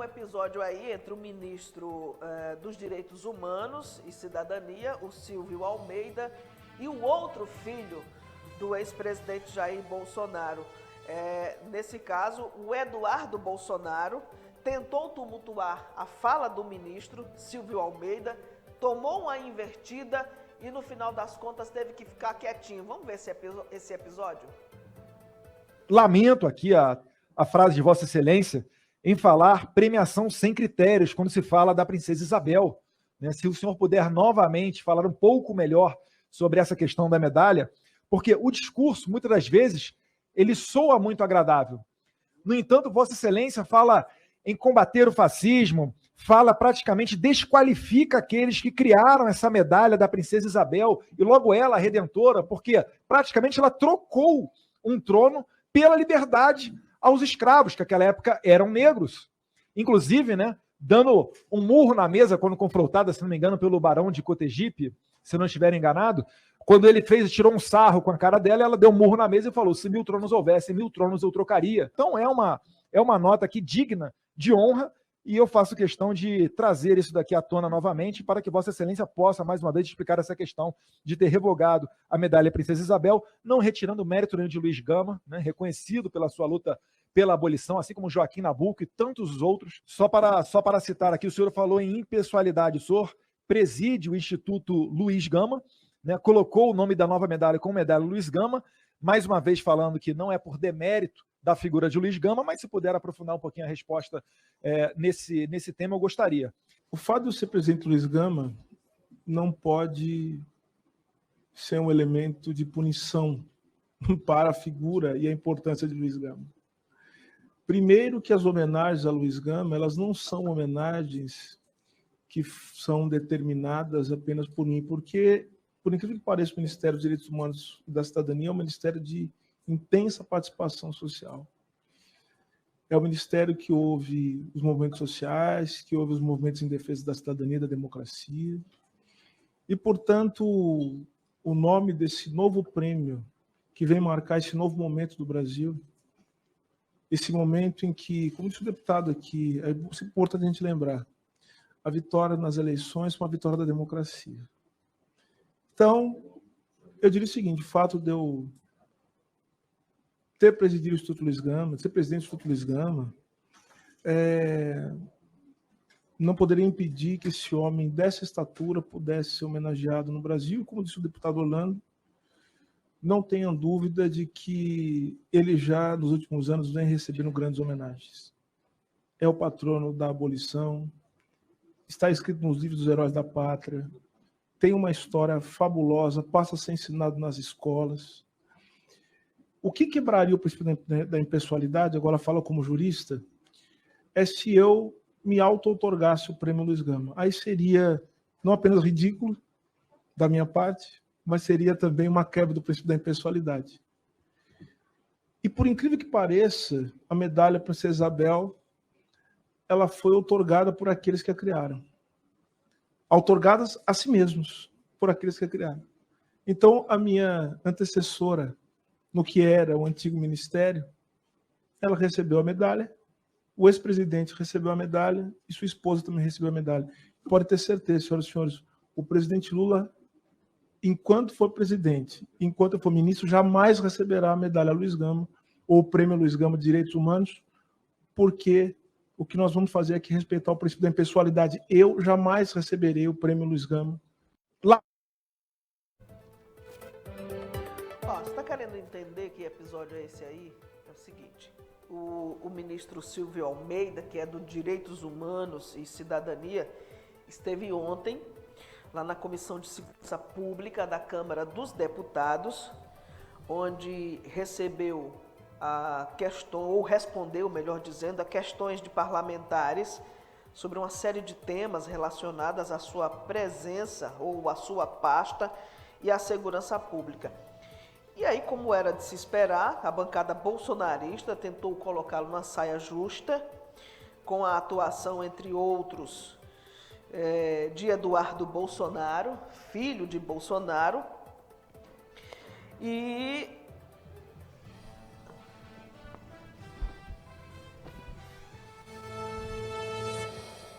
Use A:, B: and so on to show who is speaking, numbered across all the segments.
A: um episódio aí entre o ministro dos Direitos Humanos e Cidadania, o Silvio Almeida, e o outro filho do ex-presidente Jair Bolsonaro. Nesse caso, o Eduardo Bolsonaro tentou tumultuar a fala do ministro Silvio Almeida, tomou uma invertida e no final das contas teve que ficar quietinho. Vamos ver esse episódio?
B: Lamento aqui a frase de Vossa Excelência em falar premiação sem critérios quando se fala da princesa Isabel. Né? Se o senhor puder novamente falar um pouco melhor sobre essa questão da medalha, porque o discurso, muitas das vezes, ele soa muito agradável. No entanto, Vossa Excelência fala em combater o fascismo, fala praticamente, desqualifica aqueles que criaram essa medalha da princesa Isabel, e logo ela, a redentora, porque praticamente ela trocou um trono pela liberdade aos escravos, que naquela época eram negros. Inclusive, né, dando um murro na mesa, quando confrontada, se não me engano, pelo barão de Cotegipe, se não estiver enganado, quando ele tirou um sarro com a cara dela, ela deu um murro na mesa e falou: se 1000 tronos houvesse, 1000 tronos eu trocaria. Então é uma nota aqui digna de honra, e eu faço questão de trazer isso daqui à tona novamente para que Vossa Excelência possa, mais uma vez, explicar essa questão de ter revogado a medalha Princesa Isabel, não retirando o mérito de Luiz Gama, né, reconhecido pela sua luta pela abolição, assim como Joaquim Nabuco e tantos outros. Só para citar aqui, o senhor falou em impessoalidade, o senhor preside o Instituto Luiz Gama, né, colocou o nome da nova medalha como medalha Luiz Gama, mais uma vez falando que não é por demérito da figura de Luiz Gama, mas se puder aprofundar um pouquinho a resposta nesse tema, eu gostaria.
C: O fato de eu ser presidente Luiz Gama não pode ser um elemento de punição para a figura e a importância de Luiz Gama. Primeiro que as homenagens a Luiz Gama, elas não são homenagens que são determinadas apenas por mim, porque, por incrível que pareça, o Ministério dos Direitos Humanos e da Cidadania é um ministério de intensa participação social. É o ministério que ouve os movimentos sociais, que ouve os movimentos em defesa da cidadania e da democracia. E, portanto, o nome desse novo prêmio, que vem marcar esse novo momento do Brasil, esse momento em que, como disse o deputado aqui, é importante a gente lembrar, a vitória nas eleições foi uma vitória da democracia. Então, eu diria o seguinte: o fato de eu ter presidido o Instituto Luiz Gama, ser presidente do Instituto Luiz Gama, não poderia impedir que esse homem dessa estatura pudesse ser homenageado no Brasil. Como disse o deputado Orlando, não tenham dúvida de que ele já, nos últimos anos, vem recebendo grandes homenagens. É o patrono da abolição, está escrito nos livros dos heróis da pátria, tem uma história fabulosa, passa a ser ensinado nas escolas. O que quebraria o princípio da impessoalidade, agora falo como jurista, é se eu me auto-outorgasse o prêmio Luiz Gama. Aí seria não apenas ridículo da minha parte, mas seria também uma quebra do princípio da impessoalidade. E por incrível que pareça, a medalha Princesa Isabel, ela foi outorgada por aqueles que a criaram. Outorgadas a si mesmos, por aqueles que a criaram. Então, a minha antecessora, no que era o antigo ministério, ela recebeu a medalha, o ex-presidente recebeu a medalha e sua esposa também recebeu a medalha. Pode ter certeza, senhoras e senhores, o presidente Lula, enquanto for presidente, enquanto for ministro, jamais receberá a medalha Luiz Gama ou o prêmio Luiz Gama de Direitos Humanos, porque o que nós vamos fazer aqui é respeitar o princípio da impessoalidade. Eu jamais receberei o prêmio Luiz Gama.
A: Você está querendo entender que episódio é esse aí? É o seguinte: o ministro Silvio Almeida, que é do Direitos Humanos e Cidadania, esteve ontem lá na Comissão de Segurança Pública da Câmara dos Deputados, onde recebeu ou respondeu, melhor dizendo, a questões de parlamentares sobre uma série de temas relacionados à sua presença ou à sua pasta e à segurança pública. E aí, como era de se esperar, a bancada bolsonarista tentou colocá-lo na saia justa, com a atuação, entre outros, de Eduardo Bolsonaro, filho de Bolsonaro, e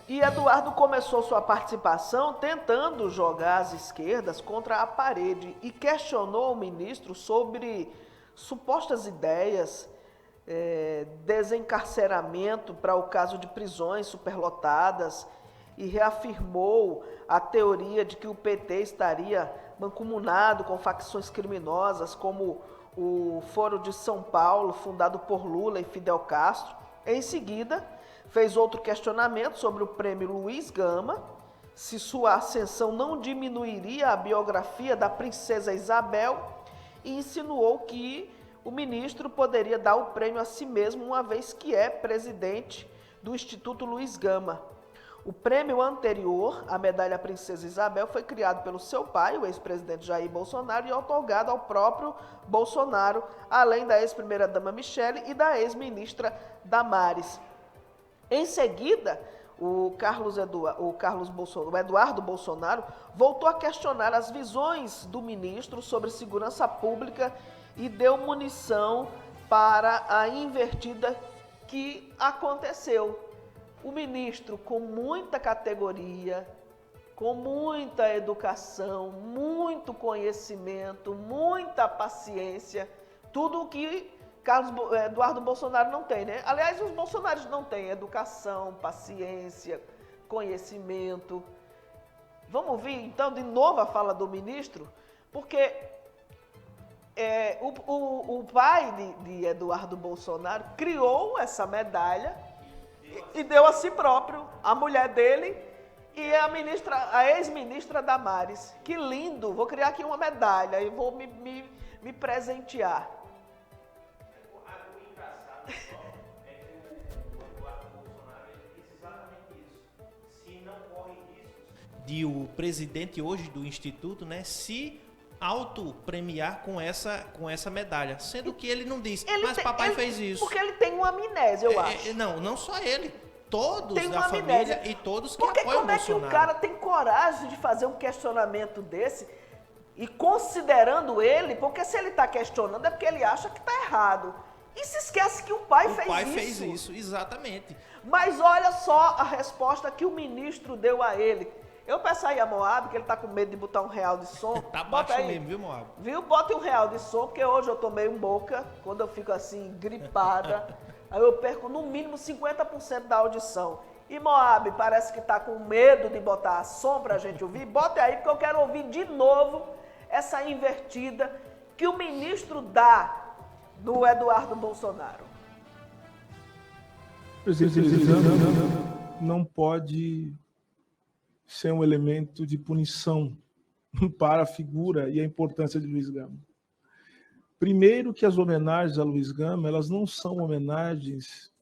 A: E Eduardo começou sua participação tentando jogar as esquerdas contra a parede e questionou o ministro sobre supostas ideias, desencarceramento para o caso de prisões superlotadas e reafirmou a teoria de que o PT estaria mancomunado com facções criminosas como o Foro de São Paulo, fundado por Lula e Fidel Castro. Em seguida, fez outro questionamento sobre o prêmio Luiz Gama, se sua ascensão não diminuiria a biografia da princesa Isabel, e insinuou que o ministro poderia dar o prêmio a si mesmo, uma vez que é presidente do Instituto Luiz Gama. O prêmio anterior, a medalha Princesa Isabel, foi criado pelo seu pai, o ex-presidente Jair Bolsonaro, e outorgado ao próprio Bolsonaro, além da ex-primeira-dama Michele e da ex-ministra Damares. Em seguida, o Eduardo Bolsonaro voltou a questionar as visões do ministro sobre segurança pública e deu munição para a invertida que aconteceu. O ministro, com muita categoria, com muita educação, muito conhecimento, muita paciência, tudo o que Eduardo Bolsonaro não tem, né? Aliás, os bolsonaristas não têm educação, paciência, conhecimento. Vamos ouvir, então, de novo a fala do ministro, porque o pai de Eduardo Bolsonaro criou essa medalha e deu a si próprio, a mulher dele e a ex-ministra Damares. Que lindo! Vou criar aqui uma medalha e vou me presentear.
D: De o presidente hoje do Instituto, né, se autopremiar com essa medalha, sendo que ele não disse, mas papai fez isso.
A: Porque ele tem uma amnésia, eu acho.
D: Não só ele, todos
A: tem
D: da família e todos que apoiam o Bolsonaro.
A: Porque como é que o cara tem coragem de fazer um questionamento desse e considerando ele, porque se ele está questionando é porque ele acha que está errado. E se esquece que o pai fez isso. O pai fez
D: isso, exatamente.
A: Mas olha só a resposta que o ministro deu a ele. Eu peço aí a Moab, que ele tá com medo de botar um real de som.
D: Tá baixo aí mesmo, viu, Moab?
A: Viu? Bota um real de som, porque hoje eu tomei um boca, quando eu fico assim, gripada. Aí eu perco no mínimo 50% da audição. E Moab parece que tá com medo de botar som pra gente ouvir. Bota aí, porque eu quero ouvir de novo essa invertida que o ministro dá no Eduardo Bolsonaro.
C: Não pode ser um elemento de punição para a figura e a importância de Luiz Gama. Primeiro que as homenagens a Luiz Gama, elas não são homenagens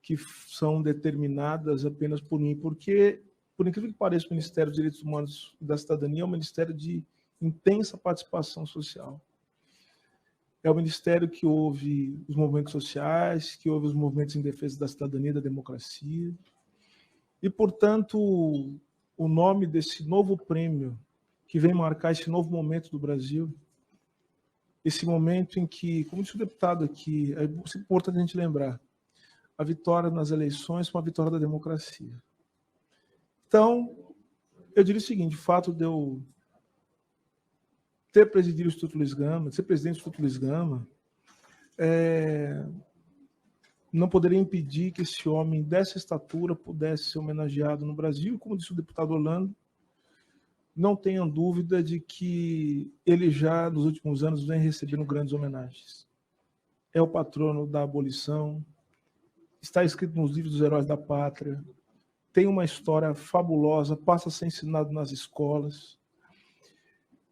C: que são determinadas apenas por mim, porque, por incrível que pareça, o Ministério dos Direitos Humanos e da Cidadania é um ministério de intensa participação social. É o ministério que ouve os movimentos sociais, que ouve os movimentos em defesa da cidadania e da democracia. E, portanto, o nome desse novo prêmio que vem marcar esse novo momento do Brasil, esse momento em que, como disse o deputado aqui, é importante a gente lembrar, a vitória nas eleições foi uma vitória da democracia. Então, eu diria o seguinte, o fato de eu ter presidido o Instituto Luiz Gama, ser presidente do Instituto Luiz Gama, não poderia impedir que esse homem dessa estatura pudesse ser homenageado no Brasil. Como disse o deputado Orlando, não tenham dúvida de que ele já, nos últimos anos, vem recebendo grandes homenagens. É o patrono da abolição, está escrito nos livros dos heróis da pátria, tem uma história fabulosa, passa a ser ensinado nas escolas.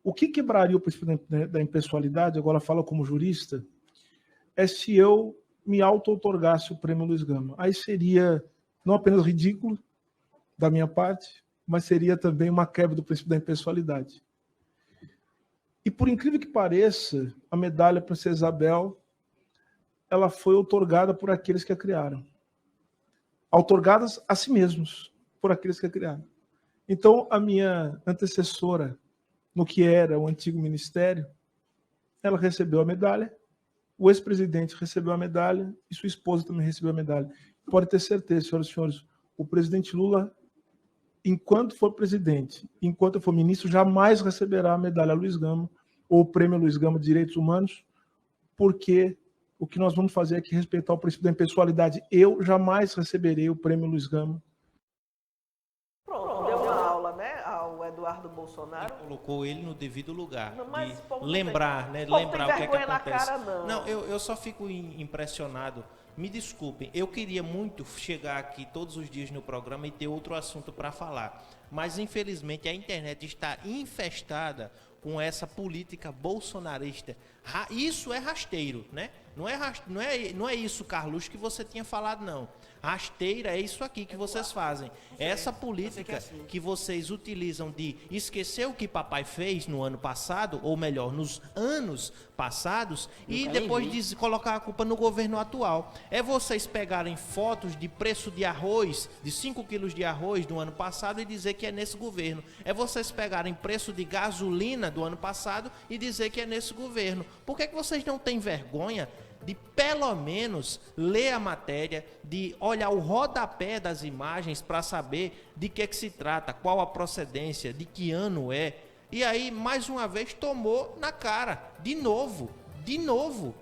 C: O que quebraria o princípio da impessoalidade, agora falo como jurista, é se eu me auto-outorgasse o prêmio Luiz Gama. Aí seria não apenas ridículo da minha parte, mas seria também uma quebra do princípio da impessoalidade. E por incrível que pareça, a medalha Princesa Isabel, ela foi outorgada por aqueles que a criaram. Outorgadas a si mesmos, por aqueles que a criaram. Então, a minha antecessora, no que era o antigo ministério, ela recebeu a medalha, o ex-presidente recebeu a medalha e sua esposa também recebeu a medalha. Pode ter certeza, senhoras e senhores, o presidente Lula enquanto for presidente, enquanto eu for ministro, jamais receberá a medalha Luiz Gama ou o prêmio Luiz Gama de Direitos Humanos, porque o que nós vamos fazer é que respeitar o princípio da impessoalidade. Eu jamais receberei o prêmio Luiz Gama.
A: Pronto, deu uma aula, né, ao Eduardo Bolsonaro.
D: E colocou ele no devido lugar.
A: Não, mas
D: de
A: o povo
D: lembrar,
A: não
D: né?
A: tem- o povo
D: Lembrar
A: tem
D: o que é que
A: vergonha na
D: acontece.
A: cara, não.
D: Eu só fico impressionado. Me desculpem, eu queria muito chegar aqui todos os dias no programa e ter outro assunto para falar. Mas, infelizmente, a internet está infestada com essa política bolsonarista. Isso é rasteiro, né? Não é isso, Carlos, que você tinha falado, não. Rasteira é isso aqui que vocês fazem. Essa política que vocês utilizam de esquecer o que papai fez no ano passado, ou melhor, nos anos passados, e depois colocar a culpa no governo atual. É vocês pegarem fotos de preço de arroz, de 5 quilos de arroz do ano passado e dizer que é nesse governo. É vocês pegarem preço de gasolina do ano passado e dizer que é nesse governo. Por que vocês não têm vergonha de pelo menos ler a matéria, de olhar o rodapé das imagens para saber de que se trata, qual a procedência, de que ano é? E aí, mais uma vez, tomou na cara, de novo,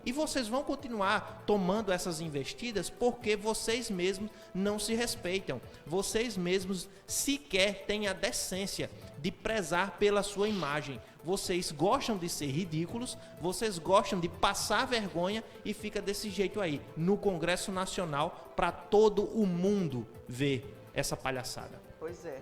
D: e vocês vão continuar tomando essas investidas porque vocês mesmos não se respeitam, vocês mesmos sequer têm a decência de prezar pela sua imagem. Vocês gostam de ser ridículos, vocês gostam de passar vergonha e fica desse jeito aí, no Congresso Nacional, para todo o mundo ver essa palhaçada.
A: Pois é.